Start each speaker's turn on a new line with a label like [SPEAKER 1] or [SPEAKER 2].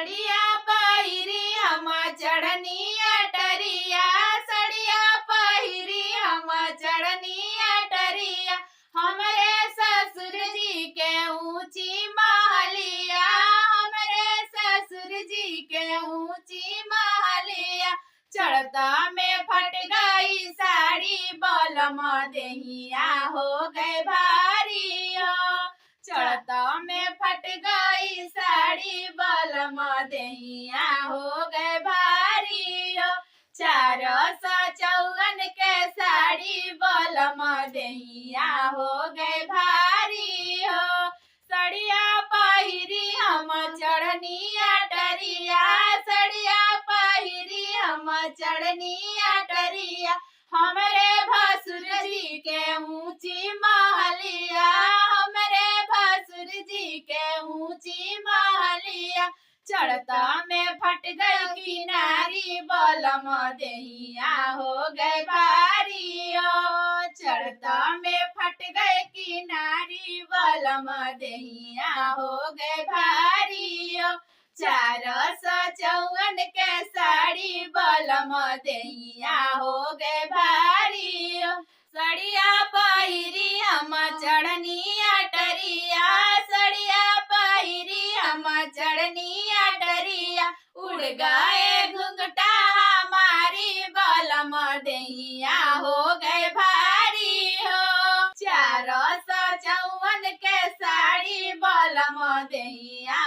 [SPEAKER 1] सड़िया पहिरी हम चढ़नी अटरिया, सड़िया पहिरी हम चढ़नी अटरिया। हमरे ससुर जी के ऊंची महलिया, हमरे ससुर जी के ऊंची महलिया। चढ़ता में फट गई साड़ी बलम देहिया हो गए भारी हो। चढ़ता में फट गई साड़ी बलम देहिया हो गए भारी हो। 454 के साड़ी बलम देहिया हो गए भारी हो। सड़िया पहिरी हम चढ़नी अटरिया, सड़िया पहिरी हम चढ़नी अटरिया। हमरे भसुर जी के ऊंची महलिया, हमरे भसुर जी के ऊंची महलिया। चढ़ता में फट गई किनारी बलम देहिया हो गए भारी हो। चढ़ता में फट गए किनारी बलम देहिया हो गए भारी हो। 454 के साड़ी बलम देहिया हो गए भारी हो। सड़िया पहिरी हम चढ़नी अटरिया, सड़िया पहिरी हम चढ़नी अटरिया। उड़ गए घुंघटा हमारी बलम देहिया हो गए भारी हो। 454 के साड़ी बलम देहिया